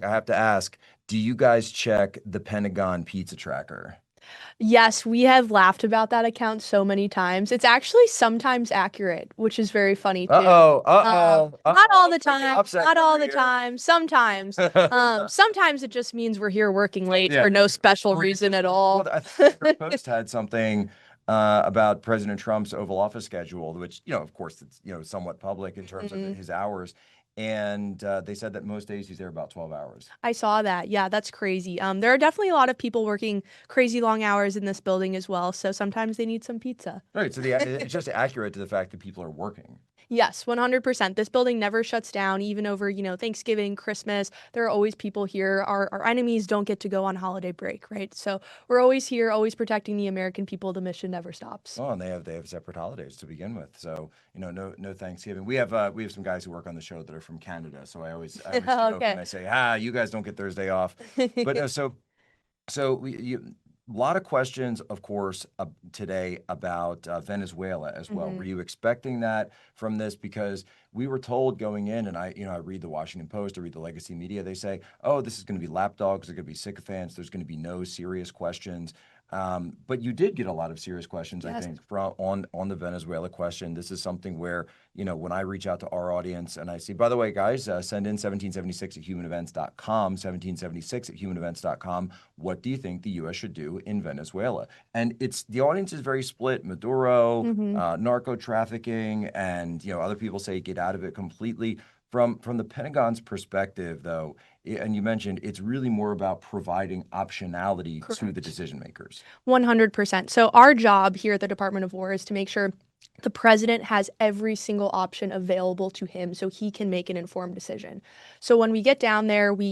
I have to ask, do you guys check the Pentagon pizza tracker? Yes, we have laughed about that account so many times. It's actually sometimes accurate, which is very funny too. Uh-oh, uh-oh, Not all uh-oh. the time, Upset not all the here. time. Sometimes, sometimes it just means we're here working late Yeah. for no special Well, reason at well, all. I think the New York Post had something about President Trump's Oval Office schedule, which, of course, it's, somewhat public in terms of Mhm. his hours. And they said that most days he's there about 12 hours. I saw that. Yeah, that's crazy. There are definitely a lot of people working crazy long hours in this building as well, so sometimes they need some pizza. Right. So it's just accurate to the fact that people are working. Yes, 100%. This building never shuts down, even over, Thanksgiving, Christmas. There are always people here. Our enemies don't get to go on holiday break, right? So we're always here, always protecting the American people. The mission never stops. Oh, and they have separate holidays to begin with. So, no Thanksgiving. We have some guys who work on the show that are from Canada. So I always joke and Okay. I say, you guys don't get Thursday off. But no, so a lot of questions, of course, today about Venezuela as well. Were hmm you expecting that from this? Because we were told going in, and I read the Washington Post, I read the legacy media. They say, "Oh, this is going to be lapdogs. They're going to be sycophants. There's going to be no serious questions." But you did get a lot of serious questions, I Yes. think, from on the Venezuela question. This is something where when I reach out to our audience and I see, by the way, guys, send in 1776 at humanevents.com, 1776 at humanevents.com. What do you think the U.S. should do in Venezuela? And the audience is very split. Maduro, hmm narco trafficking, and other people say get out of it completely. From the Pentagon's perspective, though, and you mentioned it's really more about providing optionality to the Correct. decision makers. 100%. So our job here at the Department of War is to make sure the president has every single option available to him so he can make an informed decision. So when we get down there, we,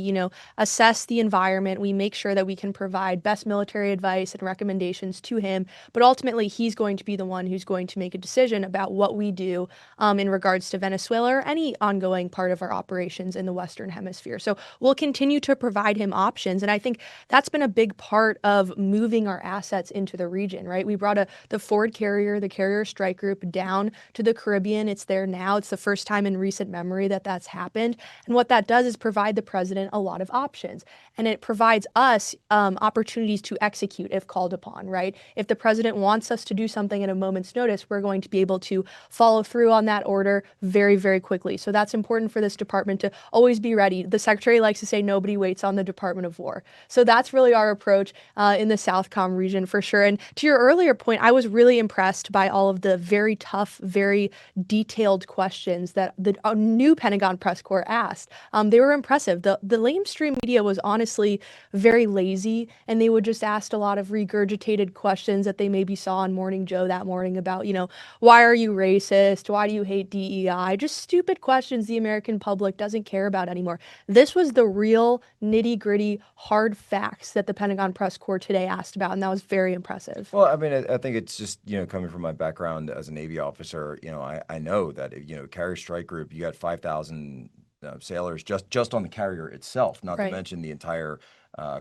assess the environment, we make sure that we can provide best military advice and recommendations to him, but ultimately he's going to be the one who's going to make a decision about what we do in regards to Venezuela or any ongoing part of our operations in the Western Hemisphere. So we'll continue to provide him options. And I think that's been a big part of moving our assets into the region, right? We brought the Ford carrier, the Carrier Strike Group down to the Caribbean. It's there now. It's the first time in recent memory that that's happened. And what that does is provide the president a lot of options. And it provides us opportunities to execute if called upon, right? If the president wants us to do something at a moment's notice, we're going to be able to follow through on that order very, very quickly. So that's important for this department to always be ready. The secretary likes to say nobody waits on the Department of War. So that's really our approach in the Southcom region for sure. And to your earlier point, I was really impressed by all of the very tough, very detailed questions that the new Pentagon press corps asked. They were impressive. The lamestream media was honestly very lazy, and they would just ask a lot of regurgitated questions that they maybe saw on Morning Joe that morning about, why are you racist? Why do you hate DEI? Just stupid questions the American public doesn't care about anymore. This was the real nitty gritty, hard facts that the Pentagon press corps today asked about, and that was very impressive. Well, I mean, I think it's just, coming from my background as a Navy officer, I know that, Carrier Strike Group, you got 5,000 sailors just on the carrier itself, not to Right. mention the entire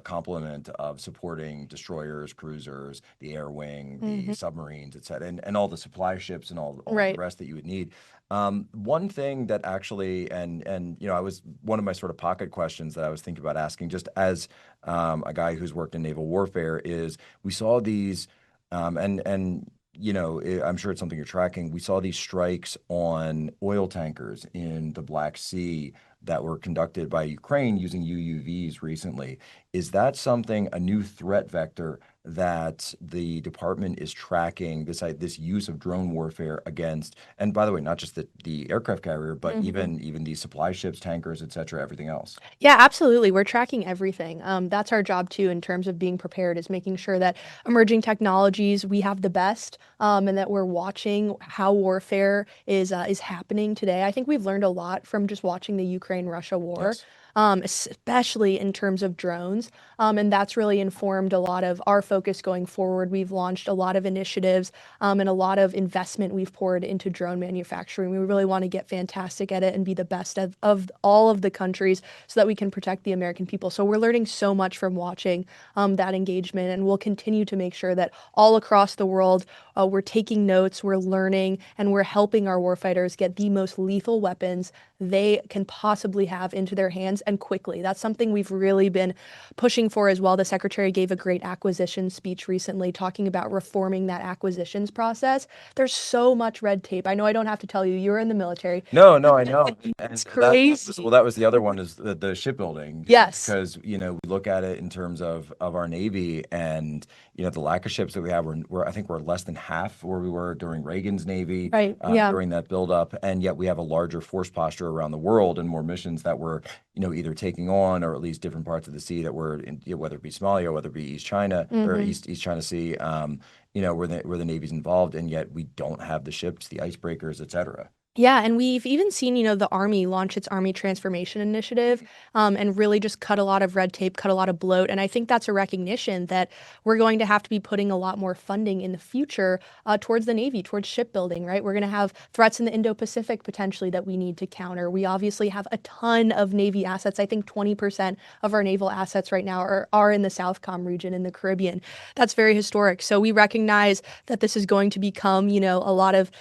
complement of supporting destroyers, cruisers, the air wing, the hmm submarines, et cetera, and all the supply ships and all the Right. rest that you would need. One thing that actually, and I was one of my sort of pocket questions that I was thinking about asking, just as a guy who's worked in naval warfare, is we saw these, and I'm sure it's something you're tracking. We saw these strikes on oil tankers in the Black Sea that were conducted by Ukraine using UUVs recently. Is that something, a new threat vector that the department is tracking, this use of drone warfare against, and by the way, not just the aircraft carrier, but hmm even these supply ships, tankers, et cetera, everything else? Yeah, absolutely. We're tracking everything. That's our job too, in terms of being prepared, is making sure that emerging technologies we have the best, and that we're watching how warfare is happening today. I think we've learned a lot from just watching the Ukraine-Russia war. Yes. Especially in terms of drones. And that's really informed a lot of our focus going forward. We've launched a lot of initiatives and a lot of investment we've poured into drone manufacturing. We really want to get fantastic at it and be the best of all of the countries so that we can protect the American people. So we're learning so much from watching that engagement, and we'll continue to make sure that all across the world we're taking notes, we're learning, and we're helping our warfighters get the most lethal weapons they can possibly have into their hands and quickly. That's something we've really been pushing for as well. The secretary gave a great acquisition speech recently talking about reforming that acquisitions process. There's so much red tape. I know I don't have to tell you, you're in the military. No, no, I know. It's And crazy. that was the other one is the shipbuilding Yes. because, we look at it in terms of our Navy and, the lack of ships that we have. I think we're less than half where we were during Reagan's Navy, Right. Yeah. during that buildup. And yet we have a larger force posture around the world and more missions that we're, either taking on or at least different parts of the sea that we're in, whether it be Somalia, whether it be East China or Hmm. East China Sea, where the Navy's involved. And yet we don't have the ships, the icebreakers, et cetera. Yeah, and we've even seen, the Army launch its Army Transformation Initiative, and really just cut a lot of red tape, cut a lot of bloat. And I think that's a recognition that we're going to have to be putting a lot more funding in the future towards the Navy, towards shipbuilding, right? We're going to have threats in the Indo-Pacific potentially that we need to counter. We obviously have a ton of Navy assets. I think 20% of our naval assets right now are in the Southcom region in the Caribbean. That's very historic. So we recognize that this is going to become, a lot of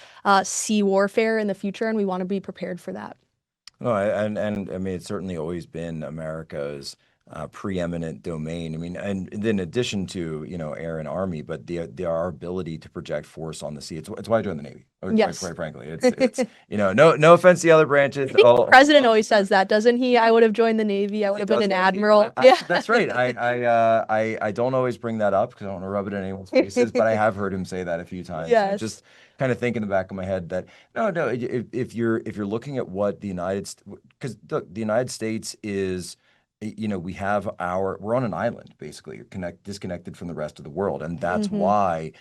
sea warfare in the future, and we want to be prepared for that. No, and I mean, it's certainly always been America's preeminent domain. I mean, and in addition to, air and army, but our ability to project force on the sea. It's why I joined the Navy. Yes. Quite frankly, it's no offense to the other branches. I think the president always says that, doesn't he? I would have joined the Navy. I would have been an admiral. Yeah. That's right. I don't always bring that up because I don't want to rub it in anyone's faces, but I have heard him say that a few times. Yes. Just kind of think in the back of my head that no, if you're looking at what the because the United States is, we're on an island basically, disconnected from the rest of the world, and that's Hmm. why,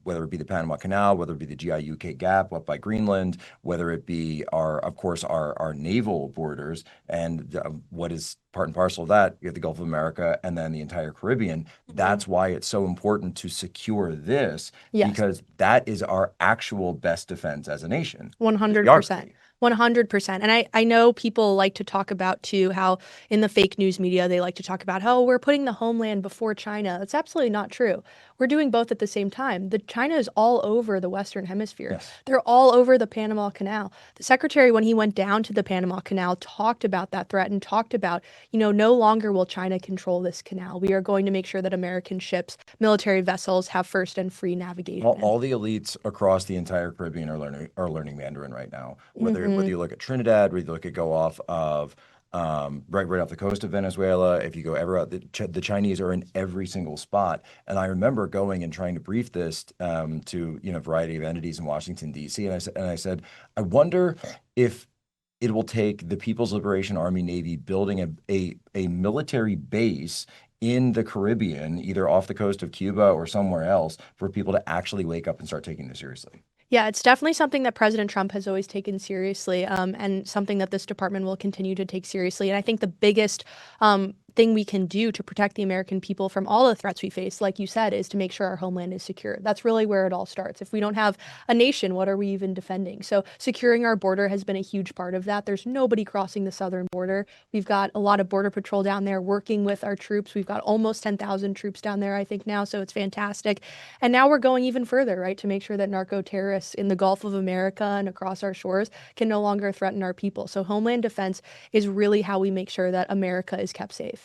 whether it be the Panama Canal, whether it be the GI-UK gap up by Greenland, whether it be of course, our naval borders, and what is part and parcel of that, you have the Gulf of America and then the entire Caribbean. That's why it's so important to secure this, Yes. because that is our actual best defense as a nation. 100%. 100%. And I know people like to talk about too how in the fake news media they like to talk about how we're putting the homeland before China. That's absolutely not true. We're doing both at the same time. The China is all over the Western Hemisphere. Yes. They're all over the Panama Canal. The secretary, when he went down to the Panama Canal, talked about that threat and talked about, no longer will China control this canal. We are going to make sure that American ships, military vessels have first and free navigation. All the elites across the entire Caribbean are learning Mandarin right now. Whether you look at Trinidad, whether you look at go off of right off the coast of Venezuela, if you go ever out, the Chinese are in every single spot. And I remember going and trying to brief this to a variety of entities in Washington D.C. And I said, I wonder if it will take the People's Liberation Army Navy building a military base in the Caribbean, either off the coast of Cuba or somewhere else, for people to actually wake up and start taking this seriously. Yeah, it's definitely something that President Trump has always taken seriously, and something that this department will continue to take seriously. And I think the biggest thing we can do to protect the American people from all the threats we face, like you said, is to make sure our homeland is secure. That's really where it all starts. If we don't have a nation, what are we even defending? So securing our border has been a huge part of that. There's nobody crossing the southern border. We've got a lot of Border Patrol down there working with our troops. We've got almost 10,000 troops down there, I think, now. So it's fantastic. And now we're going even further, right, to make sure that narco terrorists in the Gulf of America and across our shores can no longer threaten our people. So homeland defense is really how we make sure that America is kept safe.